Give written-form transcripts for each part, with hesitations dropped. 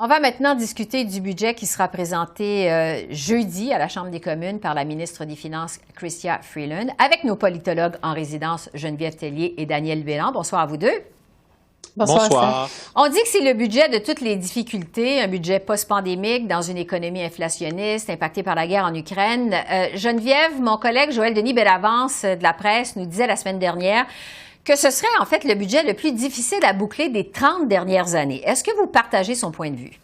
On va maintenant discuter du budget qui sera présenté jeudi à la Chambre des communes par la ministre des Finances, Chrystia Freeland, avec nos politologues en résidence, Geneviève Tellier et Daniel Béland. Bonsoir à vous deux. Bonsoir. On dit que c'est le budget de toutes les difficultés, un budget post-pandémique dans une économie inflationniste impactée par la guerre en Ukraine. Geneviève, mon collègue Joël Denis Bellavance de la presse nous disait la semaine dernière que ce serait en fait le budget le plus difficile à boucler des 30 dernières années. Est-ce que vous partagez son point de vue?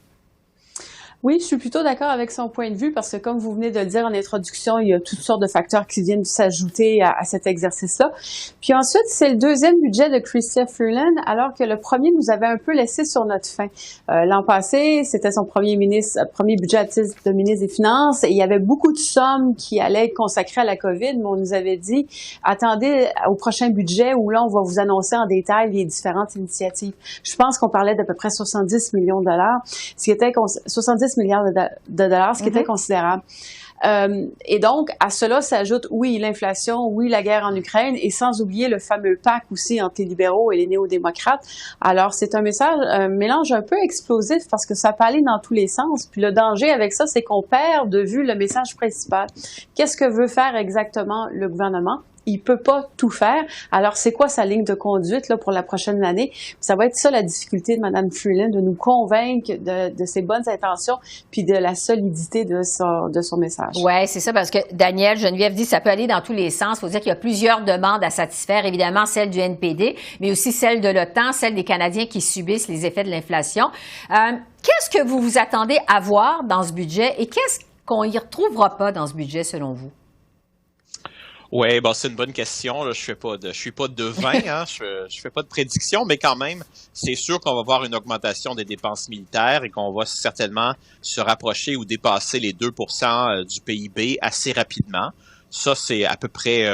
Oui, je suis plutôt d'accord avec son point de vue parce que, comme vous venez de le dire en introduction, il y a toutes sortes de facteurs qui viennent s'ajouter à cet exercice-là. Puis ensuite, c'est le deuxième budget de Chrystia Freeland, alors que le premier nous avait un peu laissé sur notre faim. L'an passé, c'était son premier budget à titre de ministre des Finances et il y avait beaucoup de sommes qui allaient être consacrées à la COVID, mais on nous avait dit, attendez au prochain budget où là, on va vous annoncer en détail les différentes initiatives. Je pense qu'on parlait d'à peu près 70 millions de dollars, ce qui était 70 milliards de dollars, ce qui était considérable. Et donc, à cela s'ajoute, oui, l'inflation, oui, la guerre en Ukraine, et sans oublier le fameux pacte aussi entre les libéraux et les néo-démocrates. Alors, c'est un mélange un peu explosif parce que ça peut aller dans tous les sens. Puis le danger avec ça, c'est qu'on perd de vue le message principal. Qu'est-ce que veut faire exactement le gouvernement? Il peut pas tout faire. Alors, c'est quoi sa ligne de conduite là pour la prochaine année? Ça va être ça la difficulté de Mme Freeland, de nous convaincre de ses bonnes intentions puis de la solidité de son message. Oui, c'est ça, parce que Daniel, Geneviève dit que ça peut aller dans tous les sens. Il faut dire qu'il y a plusieurs demandes à satisfaire, évidemment celle du NPD, mais aussi celle de l'OTAN, celle des Canadiens qui subissent les effets de l'inflation. Qu'est-ce que vous vous attendez à voir dans ce budget et qu'est-ce qu'on y retrouvera pas dans ce budget selon vous? Oui, bon, c'est une bonne question. Là, je suis pas devin, hein, je fais pas de prédiction, mais quand même, c'est sûr qu'on va voir une augmentation des dépenses militaires et qu'on va certainement se rapprocher ou dépasser les 2% du PIB assez rapidement. Ça, c'est à peu près,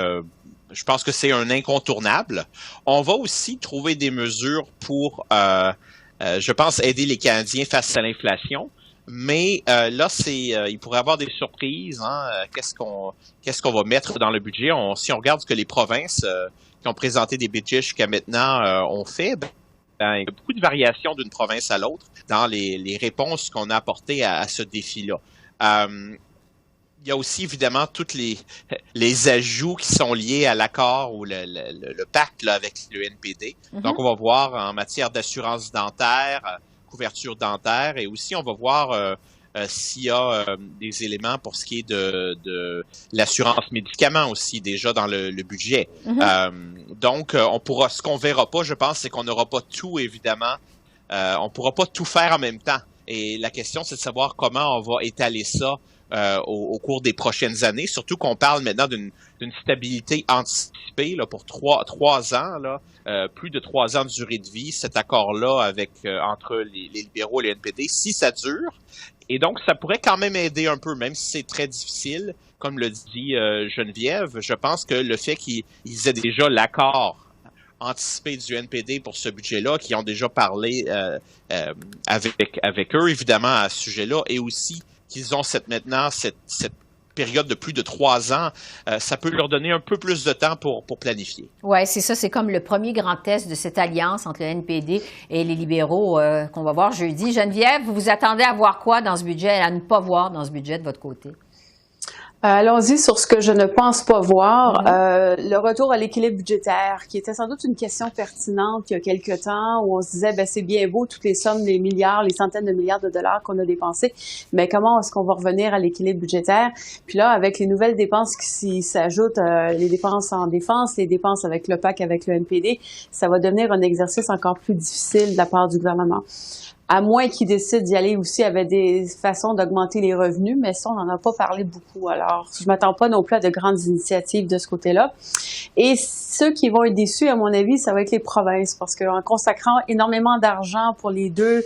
je pense que c'est un incontournable. On va aussi trouver des mesures pour, je pense, aider les Canadiens face à l'inflation. Mais là, il pourrait y avoir des surprises. Hein? Qu'est-ce qu'on va mettre dans le budget? Si on regarde ce que les provinces qui ont présenté des budgets jusqu'à maintenant ont fait, il y a beaucoup de variations d'une province à l'autre dans les réponses qu'on a apportées à ce défi-là. Il y a aussi évidemment tous les ajouts qui sont liés à l'accord ou le pacte là, avec le NPD. Donc, on va voir en matière d'assurance dentaire, couverture dentaire, et aussi on va voir s'il y a des éléments pour ce qui est de l'assurance médicaments aussi déjà dans le budget. Donc ce qu'on verra pas, je pense, c'est qu'on n'aura pas tout évidemment. On pourra pas tout faire en même temps. Et la question, c'est de savoir comment on va étaler ça au cours des prochaines années, surtout qu'on parle maintenant d'une stabilité anticipée là, pour trois ans, là, plus de 3 ans de durée de vie, cet accord-là avec entre les libéraux et le NPD, si ça dure. Et donc, ça pourrait quand même aider un peu, même si c'est très difficile, comme le dit Geneviève. Je pense que le fait qu'ils aient déjà l'accord anticipé du NPD pour ce budget-là, qui ont déjà parlé avec eux, évidemment, à ce sujet-là, et aussi qu'ils ont cette période de plus de 3 ans, ça peut leur donner un peu plus de temps pour planifier. Oui, c'est ça. C'est comme le premier grand test de cette alliance entre le NPD et les libéraux qu'on va voir jeudi. Geneviève, vous vous attendez à voir quoi dans ce budget, à ne pas voir dans ce budget de votre côté? Allons-y sur ce que je ne pense pas voir. Le retour à l'équilibre budgétaire, qui était sans doute une question pertinente il y a quelque temps, où on se disait, ben c'est bien beau toutes les sommes, les milliards, les centaines de milliards de dollars qu'on a dépensés, mais comment est-ce qu'on va revenir à l'équilibre budgétaire? Puis là, avec les nouvelles dépenses qui s'ajoutent, les dépenses en défense, les dépenses avec le PAC, avec le NPD, ça va devenir un exercice encore plus difficile de la part du gouvernement. À moins qu'ils décident d'y aller aussi avec des façons d'augmenter les revenus, mais ça, on n'en a pas parlé beaucoup. Alors, je m'attends pas non plus à de grandes initiatives de ce côté-là. Et ceux qui vont être déçus, à mon avis, ça va être les provinces, parce qu'en consacrant énormément d'argent pour les deux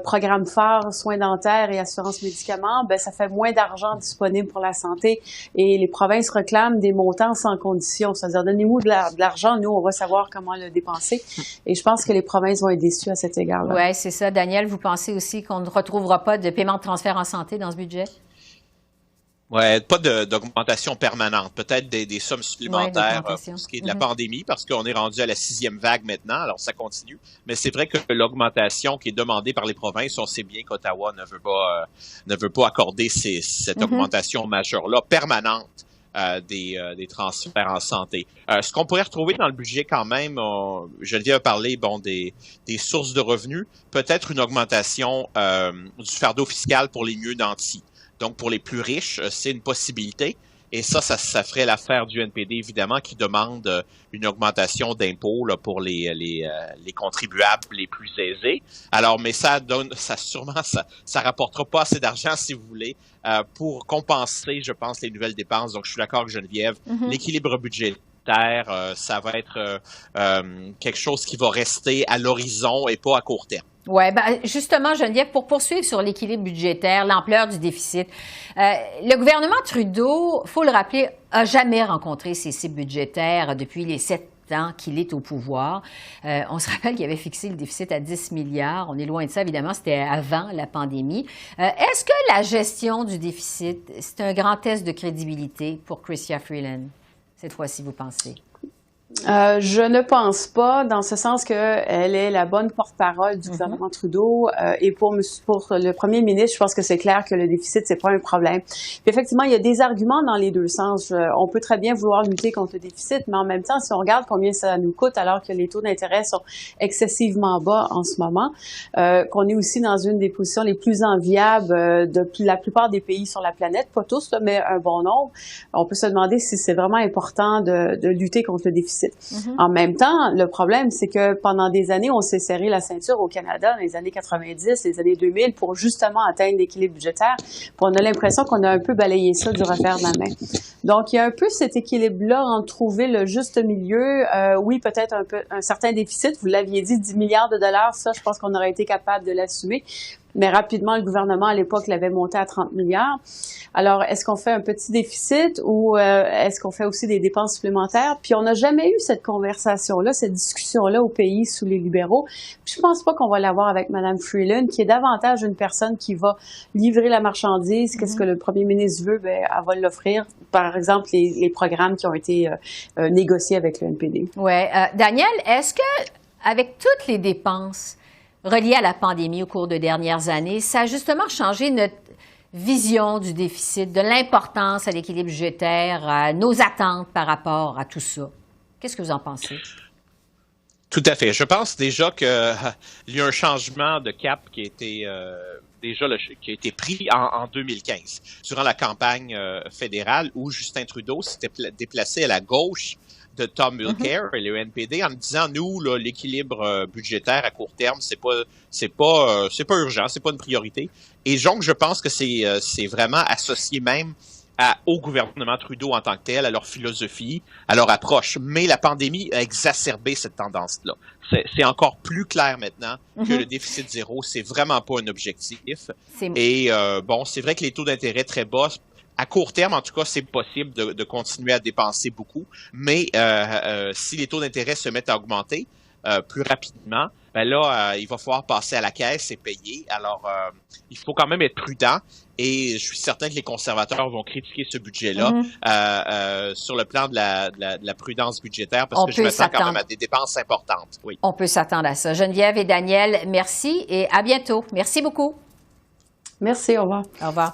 programmes phares, soins dentaires et assurance médicaments, ben ça fait moins d'argent disponible pour la santé. Et les provinces réclament des montants sans condition. C'est-à-dire, donnez-nous de l'argent, nous, on va savoir comment le dépenser. Et je pense que les provinces vont être déçues à cet égard-là. Oui, c'est ça. Daniel, vous pensez aussi qu'on ne retrouvera pas de paiement de transfert en santé dans ce budget? Ouais, pas d'augmentation permanente, peut-être des sommes supplémentaires pour d'augmentation. ce qui est de la pandémie, parce qu'on est rendu à la 6e vague maintenant, alors ça continue. Mais c'est vrai que l'augmentation qui est demandée par les provinces, on sait bien qu'Ottawa ne veut pas accorder cette augmentation majeure-là, permanente. Des transferts en santé. Ce qu'on pourrait retrouver dans le budget quand même, Geneviève a parlé des sources de revenus, peut-être une augmentation du fardeau fiscal pour les mieux nantis. Donc pour les plus riches, c'est une possibilité. Et ça ferait l'affaire du NPD, évidemment, qui demande une augmentation d'impôts là, pour les contribuables les plus aisés. Alors, mais ça rapportera pas assez d'argent, si vous voulez, pour compenser, je pense, les nouvelles dépenses. Donc, je suis d'accord avec Geneviève. L'équilibre budgétaire, ça va être quelque chose qui va rester à l'horizon et pas à court terme. Oui, justement, Geneviève, pour poursuivre sur l'équilibre budgétaire, l'ampleur du déficit, le gouvernement Trudeau, faut le rappeler, a jamais rencontré ses cibles budgétaires depuis les 7 ans qu'il est au pouvoir. On se rappelle qu'il avait fixé le déficit à 10 milliards. On est loin de ça, évidemment, c'était avant la pandémie. Est-ce que la gestion du déficit, c'est un grand test de crédibilité pour Chrystia Freeland, cette fois-ci, vous pensez? Je ne pense pas, dans ce sens qu'elle est la bonne porte-parole du gouvernement Trudeau. Et pour le premier ministre, je pense que c'est clair que le déficit, c'est pas un problème. Puis effectivement, il y a des arguments dans les deux sens. On peut très bien vouloir lutter contre le déficit, mais en même temps, si on regarde combien ça nous coûte alors que les taux d'intérêt sont excessivement bas en ce moment, qu'on est aussi dans une des positions les plus enviables de la plupart des pays sur la planète, pas tous, là, mais un bon nombre, on peut se demander si c'est vraiment important de lutter contre le déficit. En même temps, le problème, c'est que pendant des années, on s'est serré la ceinture au Canada, dans les années 90, les années 2000, pour justement atteindre l'équilibre budgétaire. Puis on a l'impression qu'on a un peu balayé ça du revers de la main. Donc, il y a un peu cet équilibre-là en trouver le juste milieu. Oui, peut-être un certain déficit. Vous l'aviez dit, 10 milliards de dollars, ça, je pense qu'on aurait été capable de l'assumer. Mais rapidement, le gouvernement, à l'époque, l'avait monté à 30 milliards. Alors, est-ce qu'on fait un petit déficit ou est-ce qu'on fait aussi des dépenses supplémentaires? Puis, on n'a jamais eu cette conversation-là, cette discussion-là au pays sous les libéraux. Puis, je pense pas qu'on va l'avoir avec Mme Freeland, qui est davantage une personne qui va livrer la marchandise. Qu'est-ce que le premier ministre veut? Ben, elle va l'offrir. Par exemple, les programmes qui ont été négociés avec le NPD. Oui. Daniel, est-ce que, avec toutes les dépenses reliées à la pandémie au cours de dernières années, ça a justement changé notre vision du déficit, de l'importance à l'équilibre budgétaire, à nos attentes par rapport à tout ça? Qu'est-ce que vous en pensez? Tout à fait. Je pense déjà qu'il y a un changement de cap qui a été qui a été pris en 2015, durant la campagne fédérale où Justin Trudeau s'était déplacé à la gauche de Tom Mulcair et le NPD en disant, nous, là, l'équilibre budgétaire à court terme, c'est pas urgent, c'est pas une priorité. Et donc, je pense que c'est vraiment associé même au gouvernement Trudeau en tant que tel, à leur philosophie, à leur approche. Mais la pandémie a exacerbé cette tendance-là. C'est encore plus clair maintenant que le déficit zéro, c'est vraiment pas un objectif. Et bon, c'est vrai que les taux d'intérêt très bas, à court terme, en tout cas, c'est possible de continuer à dépenser beaucoup. Mais si les taux d'intérêt se mettent à augmenter plus rapidement, ben là, il va falloir passer à la caisse et payer. Alors, il faut quand même être prudent. Et je suis certain que les conservateurs vont critiquer ce budget-là sur le plan de la prudence budgétaire, parce que je m'attends quand même à des dépenses importantes. Oui. On peut s'attendre à ça. Geneviève et Daniel, merci et à bientôt. Merci beaucoup. Merci, au revoir. Au revoir.